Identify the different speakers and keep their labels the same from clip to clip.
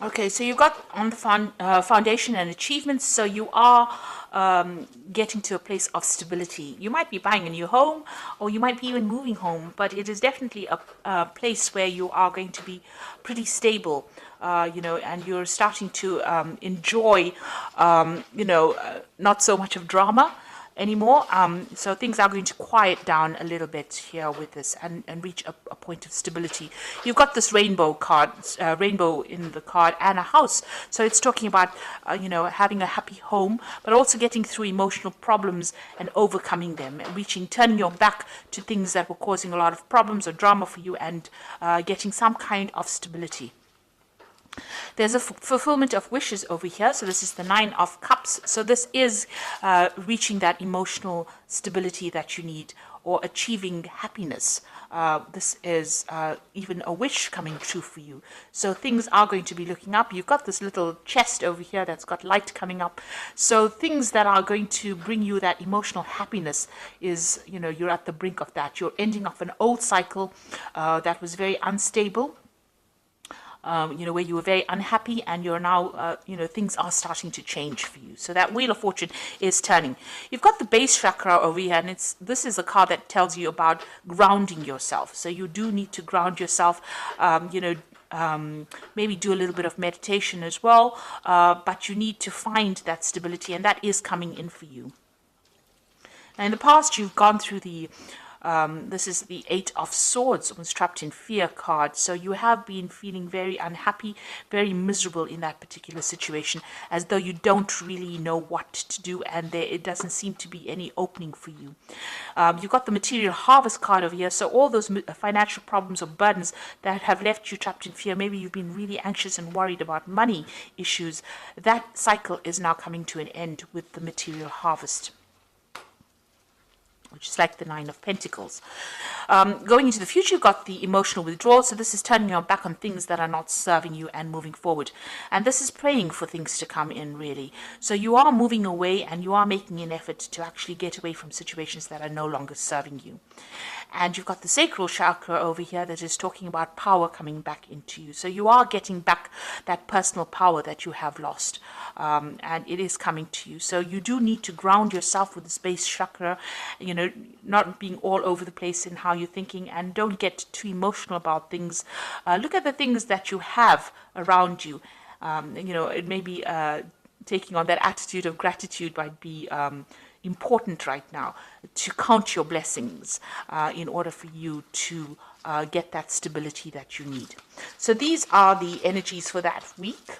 Speaker 1: Okay, so you've got on the foundation and achievements, so you are getting to a place of stability. You might be buying a new home, or you might be even moving home, but it is definitely a place where you are going to be pretty stable, and you're starting to enjoy, not so much of drama anymore. So things are going to quiet down a little bit here with this and reach a point of stability. You've got this rainbow card, rainbow in the card, and a house. So it's talking about, having a happy home, but also getting through emotional problems and overcoming them, and turning your back to things that were causing a lot of problems or drama for you, and getting some kind of stability. There's a fulfillment of wishes over here. So this is the 9 of Cups. So this is reaching that emotional stability that you need, or achieving happiness. This is even a wish coming true for you. So things are going to be looking up. You've got this little chest over here that's got light coming up. So things that are going to bring you that emotional happiness is, you're at the brink of that. You're ending off an old cycle that was very unstable. Where you were very unhappy, and you're now, things are starting to change for you. So that Wheel of Fortune is turning. You've got the base chakra over here, and this is a card that tells you about grounding yourself. So you do need to ground yourself, maybe do a little bit of meditation as well, but you need to find that stability, and that is coming in for you. Now, in the past, you've gone through this is the 8 of Swords, was trapped in fear card. So you have been feeling very unhappy, very miserable in that particular situation, as though you don't really know what to do, and it doesn't seem to be any opening for you. You've got the Material Harvest card over here. So all those financial problems or burdens that have left you trapped in fear, maybe you've been really anxious and worried about money issues, that cycle is now coming to an end with the Material Harvest, which is like the 9 of Pentacles. Going into the future, you've got the emotional withdrawal. So this is turning your back on things that are not serving you and moving forward. And this is praying for things to come in, really. So you are moving away, and you are making an effort to actually get away from situations that are no longer serving you. And you've got the sacral chakra over here that is talking about power coming back into you. So you are getting back that personal power that you have lost. And it is coming to you. So you do need to ground yourself with the base chakra, not being all over the place in how you're thinking, and don't get too emotional about things. Look at the things that you have around you. It may be taking on that attitude of gratitude might be important right now, to count your blessings in order for you to get that stability that you need. So these are the energies for that week.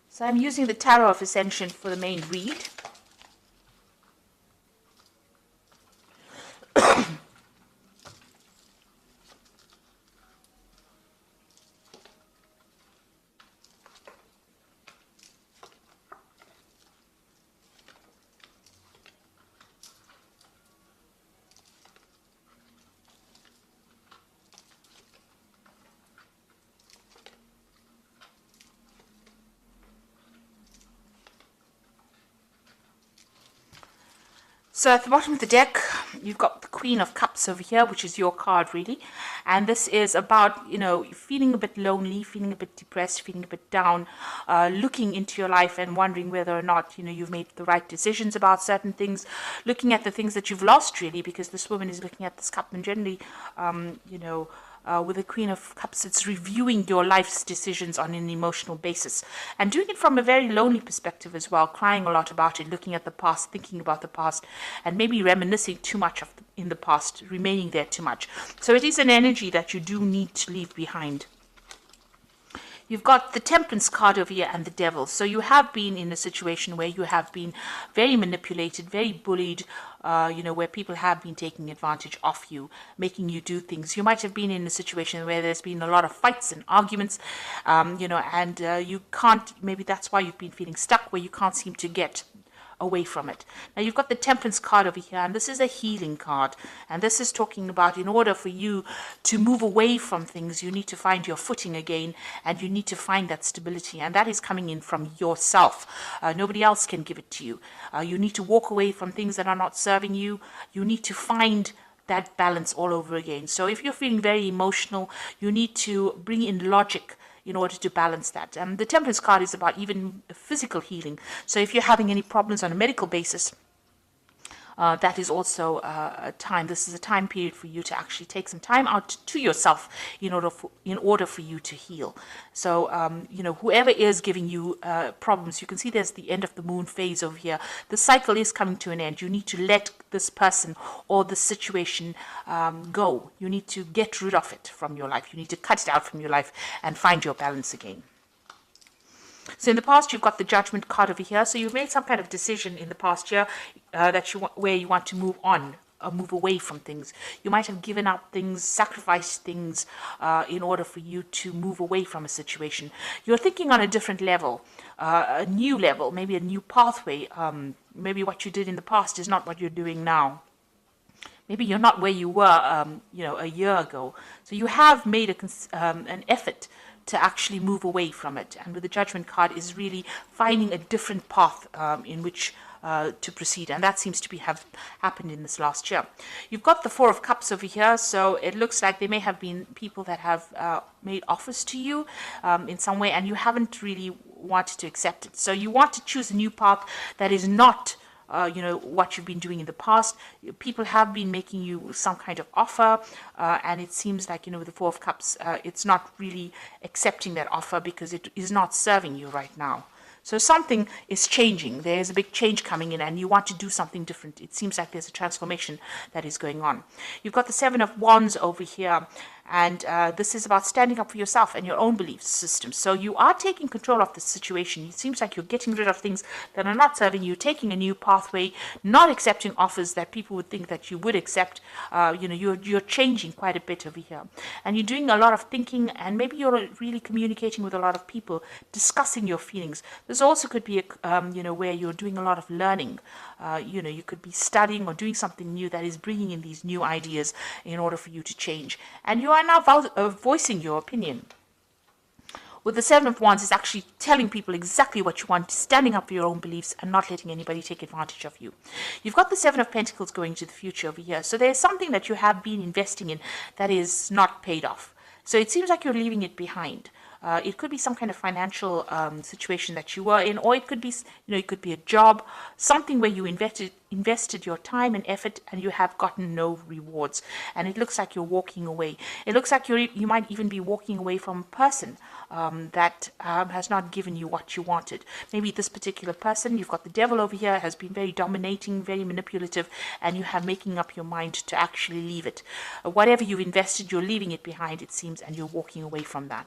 Speaker 1: So I'm using the Tarot of Ascension for the main read. So at the bottom of the deck, you've got the Queen of Cups over here, which is your card, really. And this is about, feeling a bit lonely, feeling a bit depressed, feeling a bit down, looking into your life and wondering whether or not, you've made the right decisions about certain things, looking at the things that you've lost, really, because this woman is looking at this cup, and generally, with the Queen of Cups, it's reviewing your life's decisions on an emotional basis, and doing it from a very lonely perspective as well, crying a lot about it, looking at the past, thinking about the past, and maybe reminiscing too much in the past, remaining there too much. So it is an energy that you do need to leave behind. You've got the Temperance card over here and the Devil. So you have been in a situation where you have been very manipulated, very bullied, where people have been taking advantage of you, making you do things. You might have been in a situation where there's been a lot of fights and arguments, and you can't, maybe that's why you've been feeling stuck, where you can't seem to get away from it. Now you've got the Temperance card over here, and this is a healing card, and this is talking about, in order for you to move away from things, you need to find your footing again, and you need to find that stability, and that is coming in from yourself. Nobody else can give it to you. You need to walk away from things that are not serving you. You need to find that balance all over again. So if you're feeling very emotional, you need to bring in logic in order to balance that. The Temperance card is about even physical healing. So if you're having any problems on a medical basis, that is also a time. This is a time period for you to actually take some time out to yourself in order for you to heal. So whoever is giving you problems, you can see there's the end of the moon phase over here. The cycle is coming to an end. You need to let this person or the situation go. You need to get rid of it from your life. You need to cut it out from your life and find your balance again. So in the past, you've got the Judgment card over here. So you've made some kind of decision in the past year where you want to move on, or move away from things. You might have given up things, sacrificed things in order for you to move away from a situation. You're thinking on a different level, a new level, maybe a new pathway. Maybe what you did in the past is not what you're doing now. Maybe you're not where you were, a year ago. So you have made an effort to actually move away from it. And with the Judgment card is really finding a different path in which to proceed. And that seems to have happened in this last year. You've got the Four of Cups over here. So it looks like there may have been people that have made offers to you in some way, and you haven't really wanted to accept it. So you want to choose a new path that is not what you've been doing in the past. People have been making you some kind of offer, and it seems like, with the Four of Cups, it's not really accepting that offer because it is not serving you right now. So something is changing. There's a big change coming in and you want to do something different. It seems like there's a transformation that is going on. You've got the Seven of Wands over here. And this is about standing up for yourself and your own belief system. So you are taking control of the situation. It seems like you're getting rid of things that are not serving you, taking a new pathway, not accepting offers that people would think that you would accept. You're changing quite a bit over here. And you're doing a lot of thinking, and maybe you're really communicating with a lot of people, discussing your feelings. This also could be, where you're doing a lot of learning. You could be studying or doing something new that is bringing in these new ideas in order for you to change. And you are now voicing your opinion. With the Seven of Wands, it's actually telling people exactly what you want, standing up for your own beliefs and not letting anybody take advantage of you. You've got the Seven of Pentacles going to the future over here. So there's something that you have been investing in that is not paid off. So it seems like you're leaving it behind. It could be some kind of financial situation that you were in, or it could be, it could be a job, something where you invested your time and effort and you have gotten no rewards. And it looks like you're walking away. It looks like you might even be walking away from a person that has not given you what you wanted. Maybe this particular person, you've got the Devil over here, has been very dominating, very manipulative, and you have making up your mind to actually leave it. Whatever you've invested, you're leaving it behind, it seems, and you're walking away from that.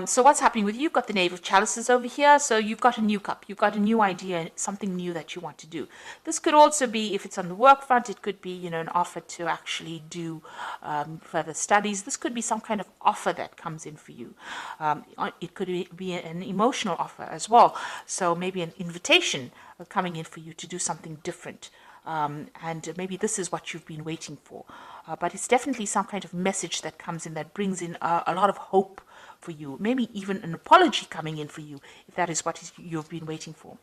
Speaker 1: So what's happening with you? You've got the Knave of Chalices over here. So you've got a new cup. You've got a new idea, something new that you want to do. This could also be, if it's on the work front, it could be, an offer to actually do further studies. This could be some kind of offer that comes in for you. It could be an emotional offer as well. So maybe an invitation coming in for you to do something different. And maybe this is what you've been waiting for. But it's definitely some kind of message that comes in that brings in a lot of hope for you, maybe even an apology coming in for you, if that is what you've been waiting for.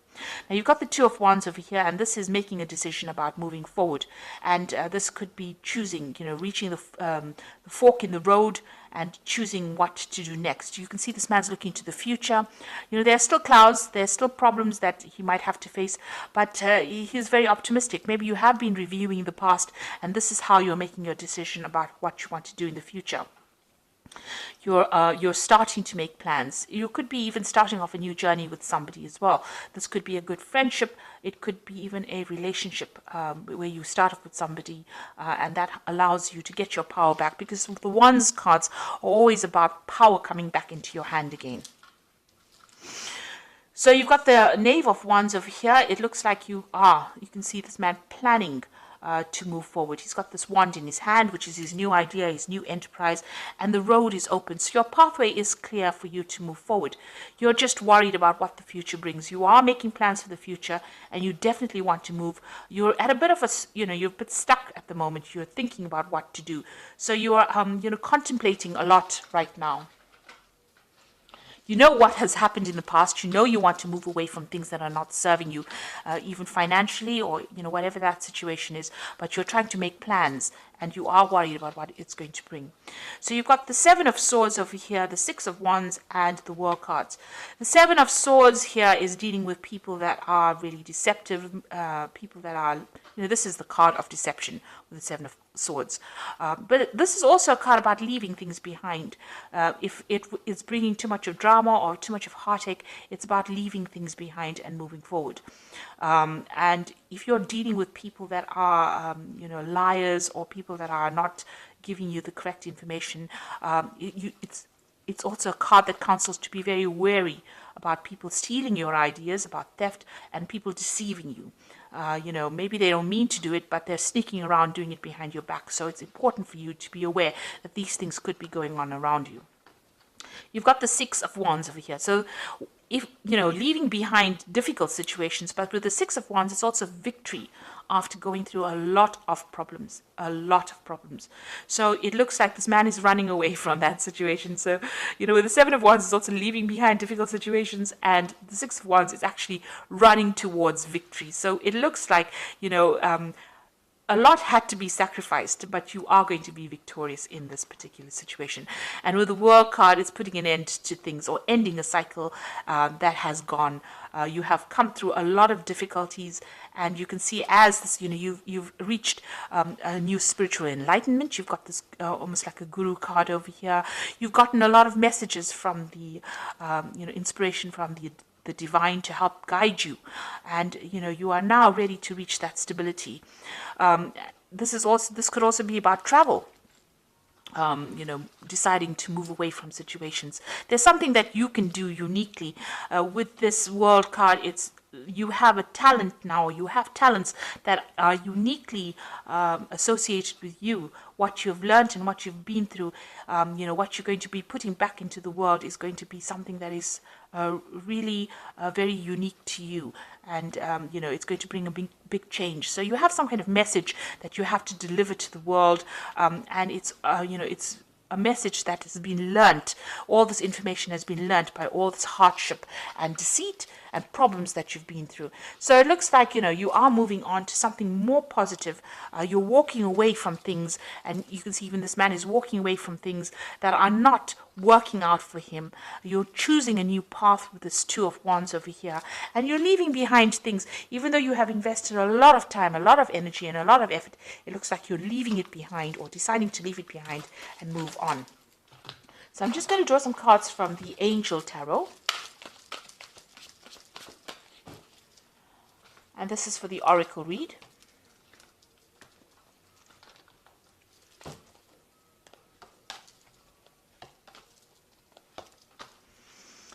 Speaker 1: Now you've got the Two of Wands over here, and this is making a decision about moving forward. And this could be choosing, reaching the fork in the road and choosing what to do next. You can see this man's looking to the future. There are still clouds, there's still problems that he might have to face, but he's very optimistic. Maybe you have been reviewing the past, and this is how you're making your decision about what you want to do in the future. You're starting to make plans. You could be even starting off a new journey with somebody as well. This could be a good friendship. It could be even a relationship where you start off with somebody and that allows you to get your power back, because the Wands cards are always about power coming back into your hand again. So you've got the Knave of Wands over here. It looks like you can see this man planning to move forward. He's got this wand in his hand, which is his new idea, his new enterprise, and the road is open. So your pathway is clear for you to move forward. You're just worried about what the future brings. You are making plans for the future, and you definitely want to move. You're at a bit of you're a bit stuck at the moment. You're thinking about what to do. So you are, contemplating a lot right now. You know what has happened in the past. You know you want to move away from things that are not serving you, even financially, or whatever that situation is. But you're trying to make plans, and you are worried about what it's going to bring. So you've got the Seven of Swords over here, the Six of Wands, and the World cards. The Seven of Swords here is dealing with people that are really deceptive, people that are, this is the card of deception with the Seven of Swords. But this is also a card about leaving things behind. If it is bringing too much of drama or too much of heartache, it's about leaving things behind and moving forward. And if you're dealing with people that are, liars, or people that are not giving you the correct information, it's also a card that counsels to be very wary about people stealing your ideas, about theft, and people deceiving you. Maybe they don't mean to do it, but they're sneaking around doing it behind your back. So it's important for you to be aware that these things could be going on around you. You've got the Six of Wands over here. So if, leaving behind difficult situations, but with the Six of Wands, it's also victory after going through a lot of problems. So it looks like this man is running away from that situation. So, with the Seven of Wands, it's also leaving behind difficult situations, and the Six of Wands is actually running towards victory. So it looks like, a lot had to be sacrificed, but you are going to be victorious in this particular situation. And with the World card, it's putting an end to things, or ending a cycle that has gone. You have come through a lot of difficulties, and you can see as this, you've reached a new spiritual enlightenment. You've got this almost like a guru card over here. You've gotten a lot of messages from the, inspiration from the divine to help guide you, and you are now ready to reach that stability. This could also be about travel. Deciding to move away from situations. There's something that you can do uniquely with this World card. You have a talent now. You have talents that are uniquely associated with you. What you've learned and what you've been through, what you're going to be putting back into the world is going to be something that is really very unique to you. And, it's going to bring a big change. So you have some kind of message that you have to deliver to the world. And it's a message that has been learnt. All this information has been learnt by all this hardship and deceit and problems that you've been through. So it looks like, you are moving on to something more positive. You're walking away from things, and you can see even this man is walking away from things that are not working out for him. You're choosing a new path with this Two of Wands over here, and you're leaving behind things. Even though you have invested a lot of time, a lot of energy, and a lot of effort, it looks like you're leaving it behind, or deciding to leave it behind and move on. So I'm just going to draw some cards from the Angel Tarot. And this is for the Oracle read.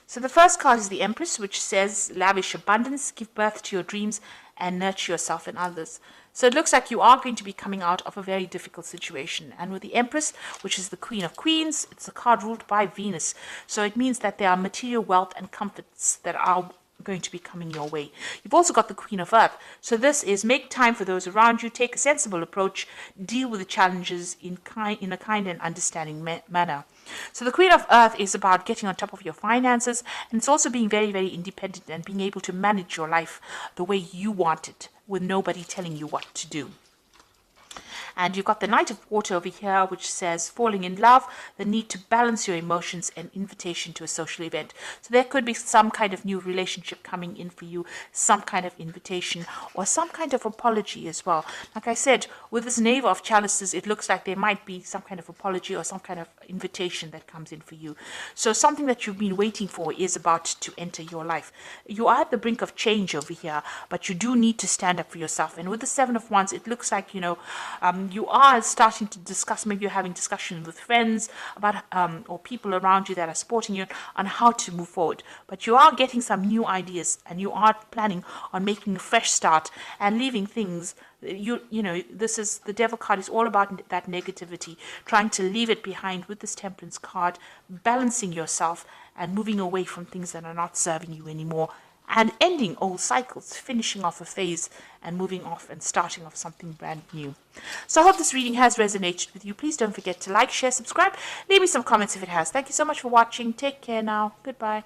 Speaker 1: So the first card is the Empress, which says, lavish abundance, give birth to your dreams, and nurture yourself and others. So it looks like you are going to be coming out of a very difficult situation. And with the Empress, which is the Queen of Queens, it's a card ruled by Venus. So it means that there are material wealth and comforts that are going to be coming your way. You've also got the Queen of Earth. So this is make time for those around you, take a sensible approach, deal with the challenges in a kind and understanding manner. So the Queen of Earth is about getting on top of your finances, and it's also being very, very independent and being able to manage your life the way you want it, with nobody telling you what to do. And you've got the Knight of Water over here, which says falling in love, the need to balance your emotions, and invitation to a social event. So there could be some kind of new relationship coming in for you, some kind of invitation, or some kind of apology as well. Like I said, with this Knave of Chalices, it looks like there might be some kind of apology or some kind of invitation that comes in for you. So something that you've been waiting for is about to enter your life. You are at the brink of change over here, but you do need to stand up for yourself. And with the Seven of Wands, it looks like, you are starting to discuss, maybe you're having discussions with friends about or people around you that are supporting you on how to move forward. But you are getting some new ideas, and you are planning on making a fresh start and leaving things. This is the Devil card is all about that negativity, trying to leave it behind with this Temperance card, balancing yourself and moving away from things that are not serving you anymore. and ending old cycles, finishing off a phase and moving off and starting off something brand new. So I hope this reading has resonated with you. Please don't forget to like, share, subscribe. Leave me some comments if it has. Thank you so much for watching. Take care now. Goodbye.